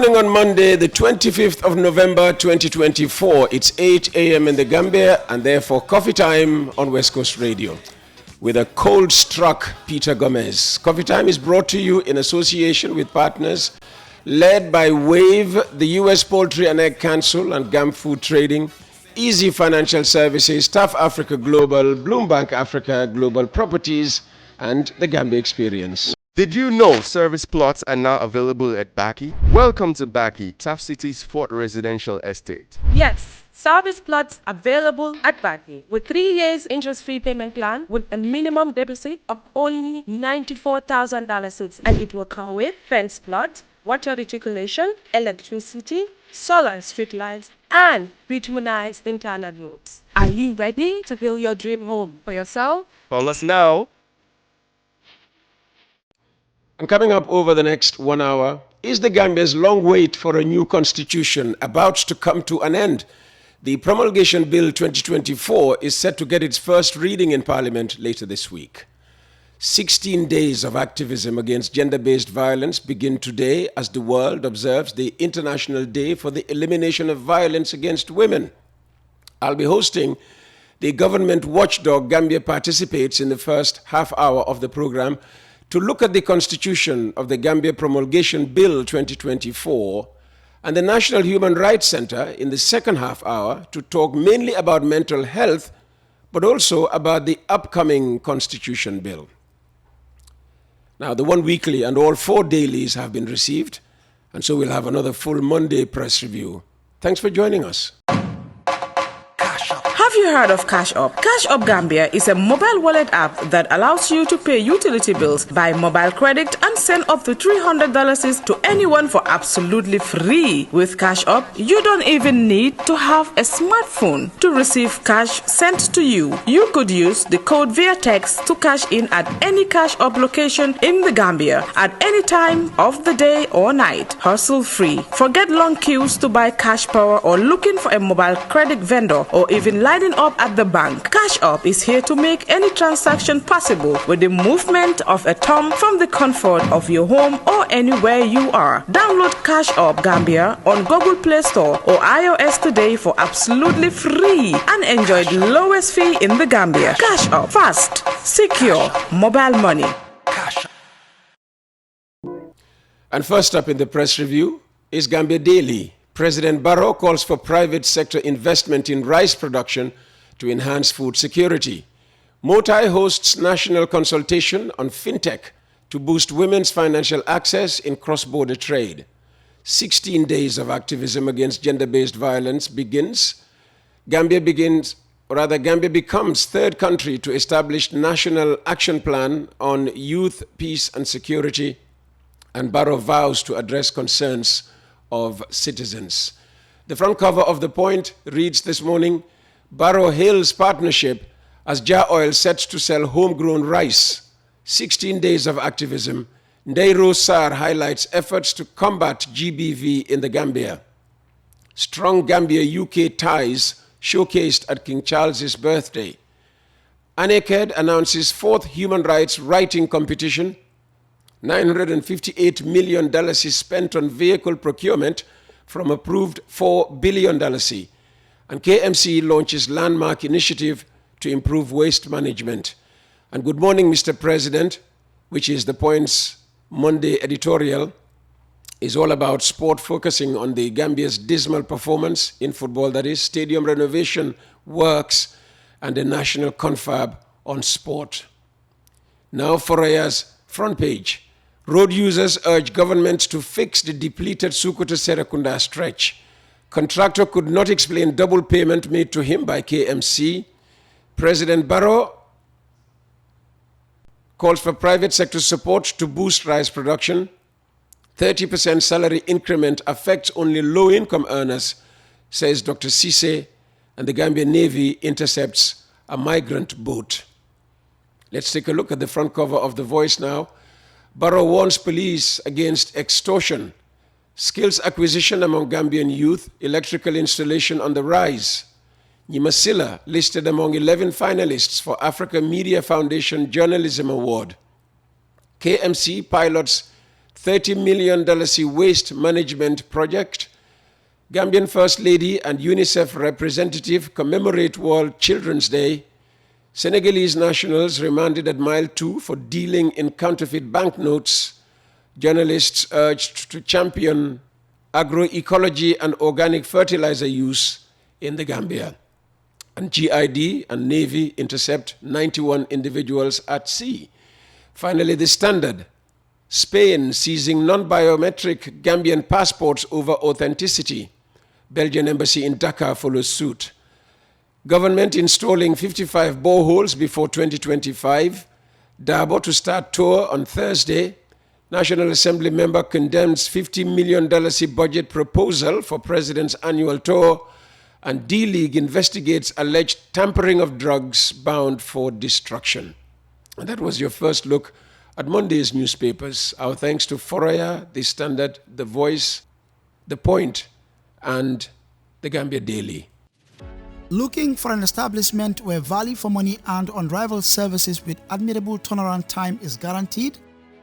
morning on Monday, the 25th of November 2024. It's 8 a.m. in the Gambia and therefore coffee time on West Coast Radio with a cold-struck Peter Gomez. Coffee time is brought to you in association with partners led by WAVE, the U.S. Poultry and Egg Council and GAM Food Trading, Easy Financial Services, Staff Africa Global, Bloombank Africa Global Properties, and the Gambia Experience. Did you know service plots are now available at Baki? Welcome to Baki, Taft City's fourth residential estate. Yes, service plots available at Baki with 3 years interest-free payment plan with a minimum deposit of only $94,000, and it will come with fence plot, water reticulation, electricity, solar street lights, and bituminized internal roads. Are you ready to build your dream home for yourself? Call us now. And coming up over the next 1 hour, is the Gambia's long wait for a new constitution about to come to an end? The Promulgation Bill 2024 is set to get its first reading in Parliament later this week. 16 days of activism against gender-based violence begin today as the world observes the International Day for the Elimination of Violence Against Women. I'll be hosting the government watchdog Gambia Participates in the first half hour of the program to look at the constitution of the Gambia Promulgation Bill 2024 and the National Human Rights Center in the second half hour to talk mainly about mental health, but also about the upcoming constitution bill. Now, the one weekly and all 4 dailies have been received, and so we'll have another full Monday press review. Thanks for joining us. Have you heard of Cash Up? Cash Up Gambia is a mobile wallet app that allows you to pay utility bills, buy mobile credit, and send up to $300 to anyone for absolutely free. With Cash Up, you don't even need to have a smartphone to receive cash sent to you. You could use the code via text to cash in at any Cash Up location in the Gambia at any time of the day or night. Hustle free. Forget long queues to buy cash power or looking for a mobile credit vendor or even lining up at the bank. Cash Up is here to make any transaction possible with the movement of a thumb from the comfort of your home or anywhere you are. Download Cash Up Gambia on Google Play Store or iOS today for absolutely free and enjoy the lowest fee in the Gambia. Cash Up. Fast, secure, mobile money. And first up in the press review is Gambia Daily. President Barrow calls for private sector investment in rice production to enhance food security. Motai hosts national consultation on fintech to boost women's financial access in cross-border trade. 16 days of activism against gender-based violence begins. Gambia becomes third country to establish national action plan on youth, peace and security, and Barrow vows to address concerns of citizens. The front cover of The Point reads this morning, Barrow hails partnership as Jar Oil sets to sell homegrown rice. 16 days of activism. Ndairo Sarr highlights efforts to combat GBV in the Gambia. Strong Gambia-UK ties showcased at King Charles's birthday. ANECED announces fourth human rights writing competition. $958 million is spent on vehicle procurement from approved $4 billion. And KMC launches landmark initiative to improve waste management. And good morning, Mr. President, which is The Point's Monday editorial, is all about sport, focusing on the Gambia's dismal performance in football, that is, stadium renovation works, and the national confab on sport. Now for Raya's front page. Road users urge government to fix the depleted Sukuta-Serekunda stretch. Contractor could not explain double payment made to him by KMC. President Barrow calls for private sector support to boost rice production. 30% salary increment affects only low-income earners, says Dr. Cisse, and the Gambia Navy intercepts a migrant boat. Let's take a look at the front cover of The Voice now. Barrow warns police against extortion. Skills acquisition among Gambian youth, electrical installation on the rise. Nyimasila listed among 11 finalists for Africa Media Foundation Journalism Award. KMC pilots $30 million waste management project. Gambian First Lady and UNICEF representative commemorate World Children's Day. Senegalese nationals remanded at Mile 2 for dealing in counterfeit banknotes. Journalists urged to champion agroecology and organic fertilizer use in the Gambia. And GID and Navy intercept 91 individuals at sea. Finally, the Standard. Spain seizing non-biometric Gambian passports over authenticity. Belgian embassy in Dakar follows suit. Government installing 55 boreholes before 2025. Dabo to start tour on Thursday. National Assembly member condemns $50 million budget proposal for president's annual tour. And D-League investigates alleged tampering of drugs bound for destruction. And that was your first look at Monday's newspapers. Our thanks to Foraya, The Standard, The Voice, The Point, and The Gambia Daily. Looking for an establishment where value for money and unrivaled services with admirable turnaround time is guaranteed?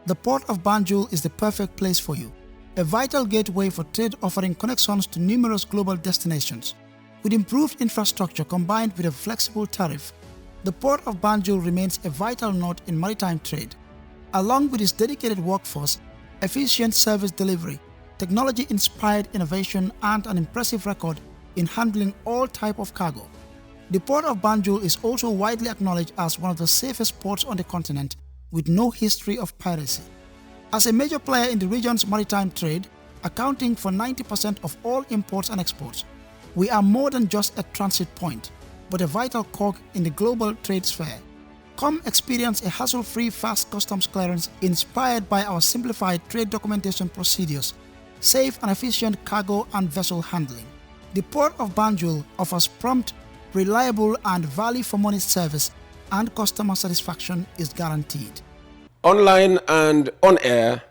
The Port of Banjul is the perfect place for you. A vital gateway for trade offering connections to numerous global destinations. With improved infrastructure combined with a flexible tariff, the Port of Banjul remains a vital node in maritime trade. Along with its dedicated workforce, efficient service delivery, technology-inspired innovation, and an impressive record in handling all types of cargo, the Port of Banjul is also widely acknowledged as one of the safest ports on the continent with no history of piracy. As a major player in the region's maritime trade, accounting for 90% of all imports and exports, we are more than just a transit point, but a vital cog in the global trade sphere. Come experience a hassle-free fast customs clearance inspired by our simplified trade documentation procedures, safe and efficient cargo and vessel handling. The Port of Banjul offers prompt, reliable and value-for-money service, and customer satisfaction is guaranteed. Online and on air,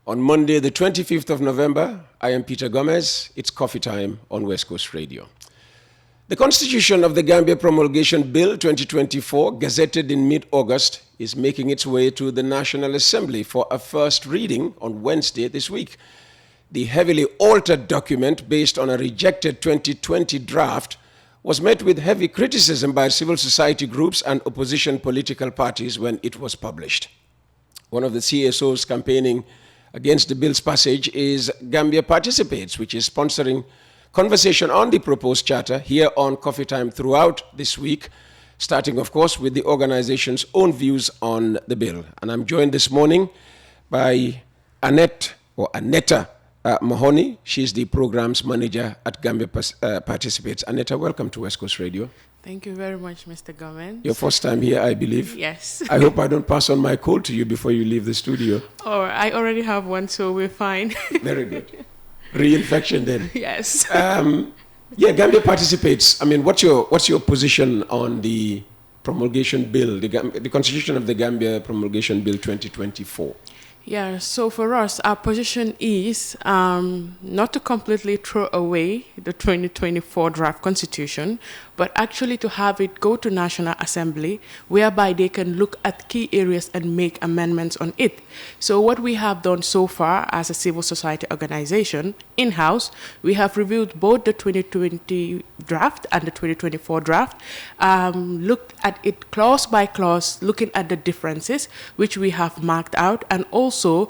on Monday, the 25th of November, I am Peter Gomez. It's coffee time on West Coast Radio. The Constitution of the Gambia Promulgation Bill 2024, gazetted in mid-August, is making its way to the National Assembly for a first reading on Wednesday this week. The heavily altered document, based on a rejected 2020 draft, was met with heavy criticism by civil society groups and opposition political parties when it was published. One of the CSOs campaigning against the bill's passage is Gambia Participates, which is sponsoring conversation on the proposed charter here on Coffee Time throughout this week, starting, of course, with the organization's own views on the bill. And I'm joined this morning by Annetta Mahoney. She's the programs manager at Gambia Participates. Annetta, welcome to West Coast Radio. Thank you very much, Mr. Gomez. Your first time here, I believe. Yes. I hope I don't pass on my cold to you before you leave the studio. Oh, I already have one, so we're fine. Very good. Reinfection then. Yes. Yeah, Gambia Participates. I mean, what's your position on the promulgation bill, the Constitution of the Gambia Promulgation Bill 2024? Yeah, so for us, our position is not to completely throw away the 2024 draft constitution, but actually to have it go to National Assembly, whereby they can look at key areas and make amendments on it. So what we have done so far as a civil society organization in-house, we have reviewed both the 2020 draft and the 2024 draft, looked at it clause by clause, looking at the differences, which we have marked out, and also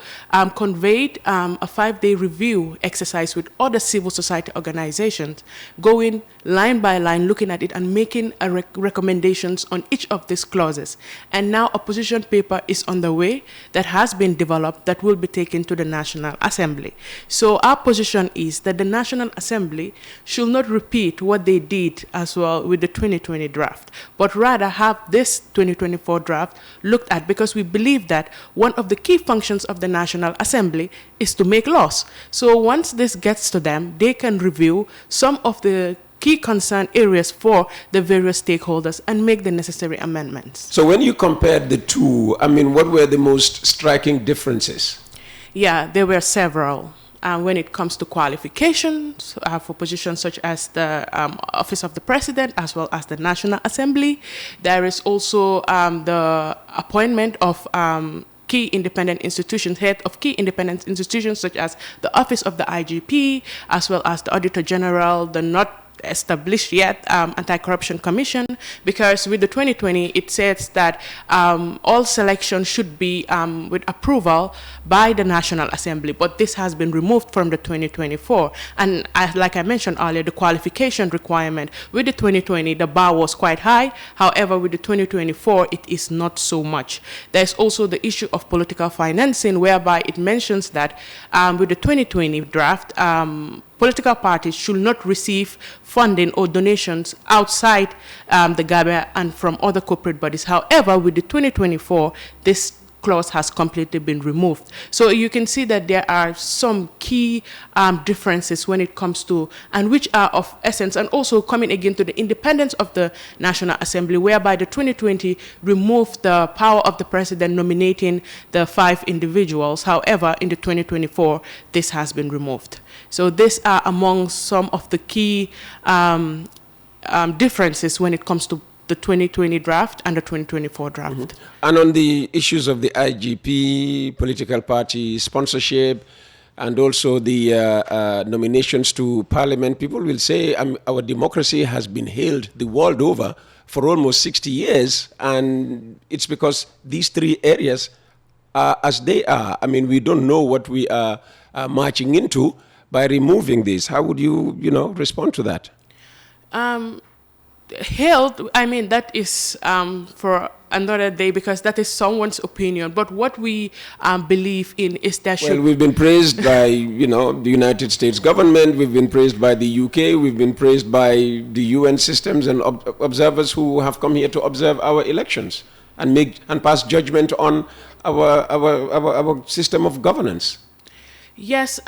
conveyed a 5-day review exercise with other civil society organizations, going line by line, looking at it and making recommendations on each of these clauses. And now a position paper is on the way that has been developed that will be taken to the National Assembly. So our position is that the National Assembly should not repeat what they did as well with the 2020 draft, but rather have this 2024 draft looked at, because we believe that one of the key functions of the National Assembly is to make laws. So once this gets to them, they can review some of the key concern areas for the various stakeholders and make the necessary amendments. So when you compared the two, I mean, what were the most striking differences? Yeah, there were several. When it comes to qualifications for positions such as the Office of the President as well as the National Assembly, there is also the appointment of key independent institutions, head of key independent institutions such as the Office of the IGP, as well as the Auditor General, the not established yet Anti-Corruption Commission, because with the 2020 it says that all selections should be with approval by the National Assembly, but this has been removed from the 2024. And like I mentioned earlier, the qualification requirement with the 2020, the bar was quite high. However, with the 2024, it is not so much. There's also the issue of political financing, whereby it mentions that with the 2020 draft, political parties should not receive funding or donations outside the Gambia and from other corporate bodies. However, with the 2024, this clause has completely been removed. So you can see that there are some key differences when it comes to, and which are of essence, and also coming again to the independence of the National Assembly, whereby the 2020 removed the power of the president nominating the 5 individuals. However, in the 2024, this has been removed. So these are among some of the key differences when it comes to the 2020 draft and the 2024 draft. Mm-hmm. And on the issues of the IGP, political party sponsorship, and also the nominations to parliament, people will say our democracy has been hailed the world over for almost 60 years, and it's because these 3 areas are as they are. I mean, we don't know what we are marching into by removing this. How would you, respond to that? Health, I mean, that is for another day, because that is someone's opinion. But what we believe in is that well, we've been praised by, the United States government, we've been praised by the UK, we've been praised by the UN systems and observers who have come here to observe our elections and pass judgment on our system of governance. Yes,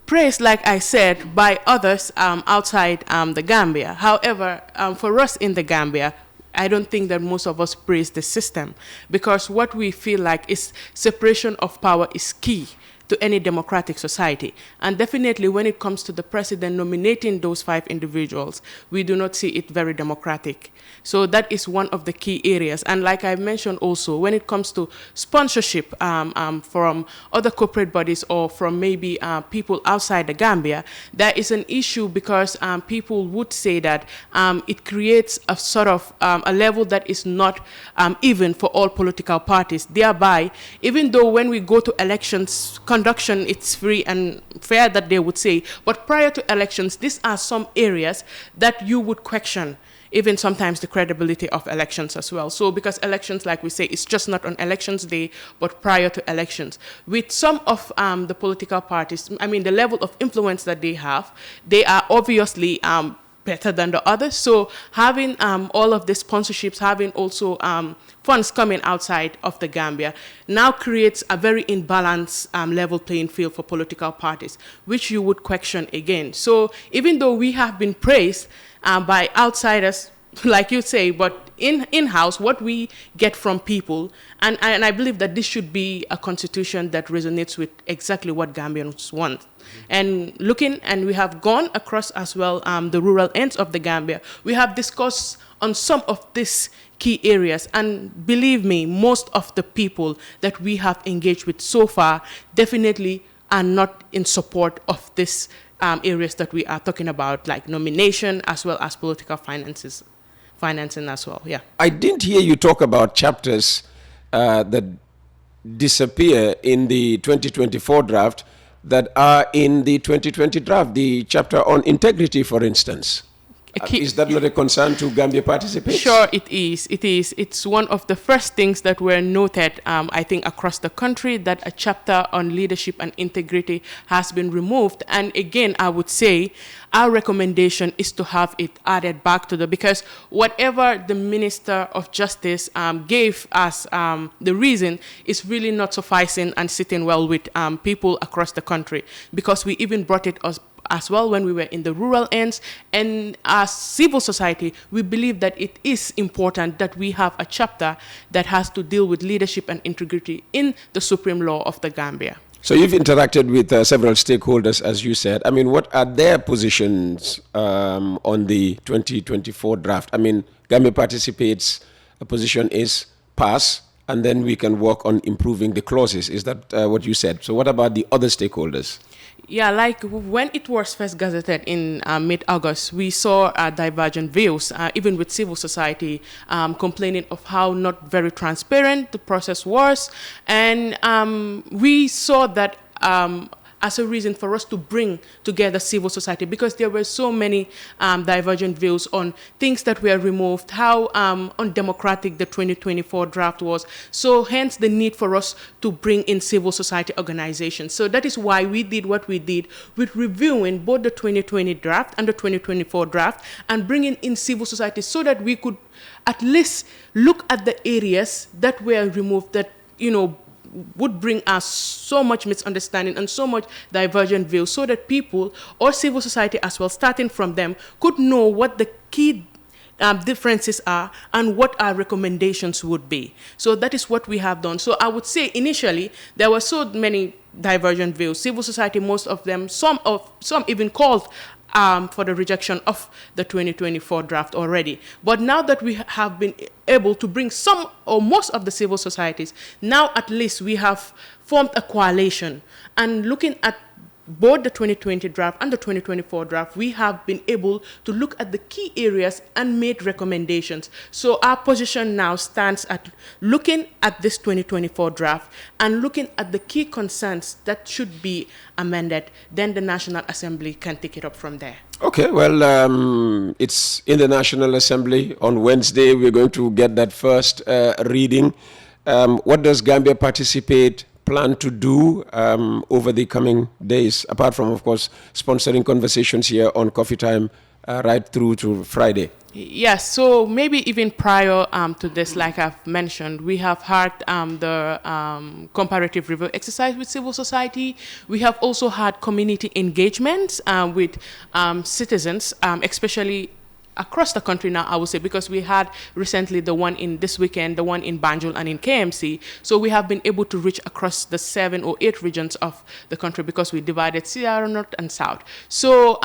praised, like I said, by others outside the Gambia. However, for us in the Gambia, I don't think that most of us praise the system, because what we feel like is separation of power is key to any democratic society. And definitely when it comes to the president nominating those 5 individuals, we do not see it very democratic. So that is one of the key areas. And like I mentioned also, when it comes to sponsorship from other corporate bodies or from maybe people outside the Gambia, there is an issue, because people would say that it creates a sort of a level that is not even for all political parties. Thereby, even though when we go to elections, conduction, it's free and fair, that they would say, but prior to elections, these are some areas that you would question, even sometimes the credibility of elections as well. So because elections, like we say, it's just not on elections day, but prior to elections. With some of the political parties, I mean, the level of influence that they have, they are obviously better than the others. So having all of the sponsorships, having also funds coming outside of the Gambia now creates a very imbalanced level playing field for political parties, which you would question again. So even though we have been praised by outsiders, like you say, but in-house, what we get from people, and I believe that this should be a constitution that resonates with exactly what Gambians want. And looking, and we have gone across as well the rural ends of the Gambia, we have discussed on some of these key areas, and believe me, most of the people that we have engaged with so far definitely are not in support of these areas that we are talking about, like nomination as well as political financing as well. Yeah. I didn't hear you talk about chapters that disappear in the 2024 draft that are in the 2020 draft, the chapter on integrity, for instance. Is that not a concern to Gambia Participates? Sure, it is. It is. It's one of the first things that were noted, I think, across the country, that a chapter on leadership and integrity has been removed. And again, I would say our recommendation is to have it added back to because whatever the Minister of Justice gave us the reason is really not sufficing and sitting well with people across the country, because we even brought it as well when we were in the rural ends. And as civil society, we believe that it is important that we have a chapter that has to deal with leadership and integrity in the supreme law of the Gambia. So you've interacted with several stakeholders, as you said. I mean, what are their positions on the 2024 draft? I mean, Gambia Participates' position is pass, and then we can work on improving the clauses. Is that what you said? So what about the other stakeholders? Yeah, like when it was first gazetted in mid-August, we saw divergent views, even with civil society complaining of how not very transparent the process was. And we saw that as a reason for us to bring together civil society, because there were so many divergent views on things that were removed, how undemocratic the 2024 draft was. So hence the need for us to bring in civil society organizations. So that is why we did what we did with reviewing both the 2020 draft and the 2024 draft and bringing in civil society so that we could at least look at the areas that were removed that, would bring us so much misunderstanding and so much divergent views, so that people or civil society as well, starting from them, could know what the key differences are and what our recommendations would be. So that is what we have done. So I would say initially there were so many divergent views. Civil society, most of them, some even called for the rejection of the 2024 draft already. But now that we have been able to bring some or most of the civil societies, now at least we have formed a coalition. And looking at both the 2020 draft and the 2024 draft, we have been able to look at the key areas and made recommendations. So our position now stands at looking at this 2024 draft and looking at the key concerns that should be amended. Then the National Assembly can take it up from there. Okay, well, it's in the National Assembly. On Wednesday, we're going to get that first reading. What does Gambia Participate plan to do over the coming days, apart from, of course, sponsoring conversations here on Coffee Time right through to Friday? Yes, so maybe even prior to this, like I've mentioned, we have had the comparative review exercise with civil society. We have also had community engagements with citizens, especially across the country now, I would say, because we had recently the one in this weekend, the one in Banjul and in KMC. So we have been able to reach across the 7 or 8 regions of the country because we divided Sierra North and South. So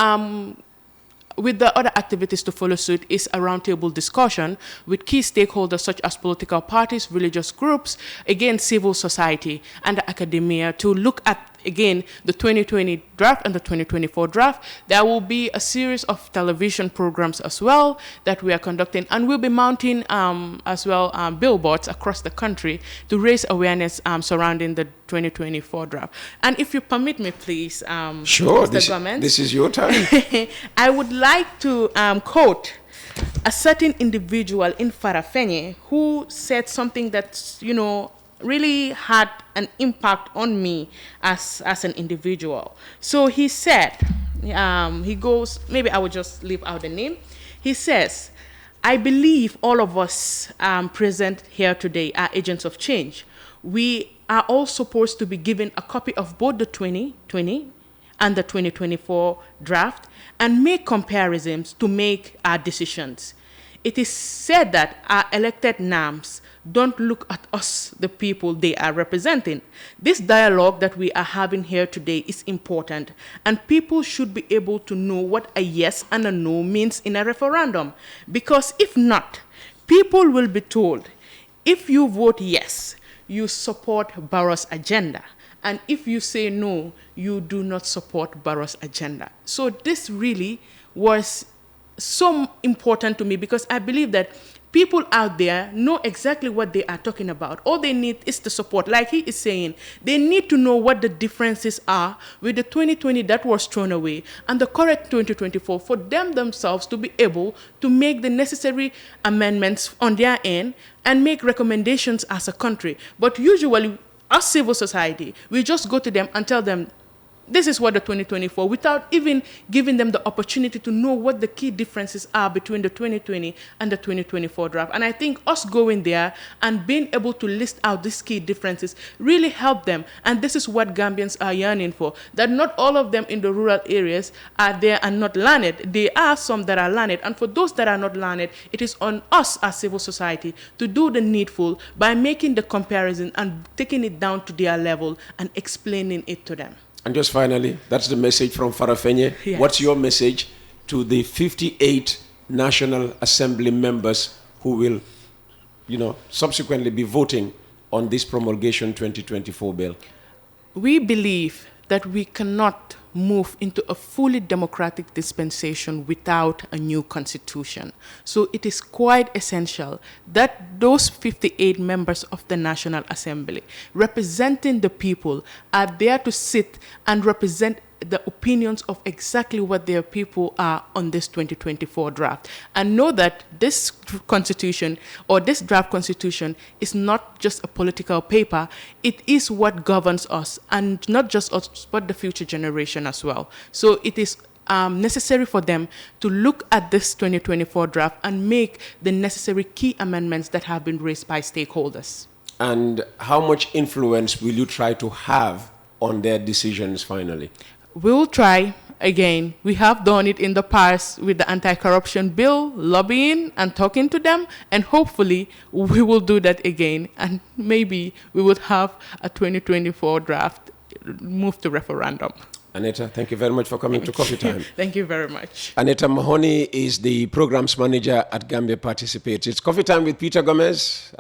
with the other activities to follow suit is a roundtable discussion with key stakeholders such as political parties, religious groups, again, civil society and the academia to look at, again, the 2020 draft and the 2024 draft. There will be a series of television programs as well that we are conducting, and we'll be mounting as well billboards across the country to raise awareness surrounding the 2024 draft. And if you permit me, please, sure, Mr. Gomez, this is your time. I would like to quote a certain individual in Farafenye who said something that, really had an impact on me as an individual. So he said, he goes, maybe I would just leave out the name. He says, I believe all of us present here today are agents of change. We are all supposed to be given a copy of both the 2020 and the 2024 draft and make comparisons to make our decisions. It is said that our elected NAMs don't look at us, the people they are representing. This dialogue that we are having here today is important, and people should be able to know what a yes and a no means in a referendum. Because if not, people will be told, if you vote yes, you support Barrow's agenda. And if you say no, you do not support Barrow's agenda. So this really was so important to me because I believe that people out there know exactly what they are talking about. All they need is the support. Like he is saying, they need to know what the differences are with the 2020 that was thrown away and the correct 2024 for them themselves to be able to make the necessary amendments on their end and make recommendations as a country. But usually, as civil society, we just go to them and tell them, this is what the 2024, without even giving them the opportunity to know what the key differences are between the 2020 and the 2024 draft. And I think us going there and being able to list out these key differences really help them. And this is what Gambians are yearning for, that not all of them in the rural areas are there and not learned. There are some that are learned. And for those that are not learned, it is on us as civil society to do the needful by making the comparison and taking it down to their level and explaining it to them. And just finally, that's the message from Farafenye. Yes. What's your message to the 58 National Assembly members who will, subsequently be voting on this promulgation 2024 bill? We believe that we cannot move into a fully democratic dispensation without a new constitution. So it is quite essential that those 58 members of the National Assembly representing the people are there to sit and represent the opinions of exactly what their people are on this 2024 draft, and know that this constitution or this draft constitution is not just a political paper. It is what governs us, and not just us but the future generation as well. So it is necessary for them to look at this 2024 draft and make the necessary key amendments that have been raised by stakeholders. And how much influence will you try to have on their decisions finally? We'll try again. We have done it in the past with the anti-corruption bill, lobbying and talking to them, and hopefully we will do that again, and maybe we would have a 2024 draft move to referendum. Aneta, thank you very much for coming to Coffee Time. Thank you very much. Aneta Mahoney is the programs manager at Gambia Participates. It's Coffee Time with Peter Gomez.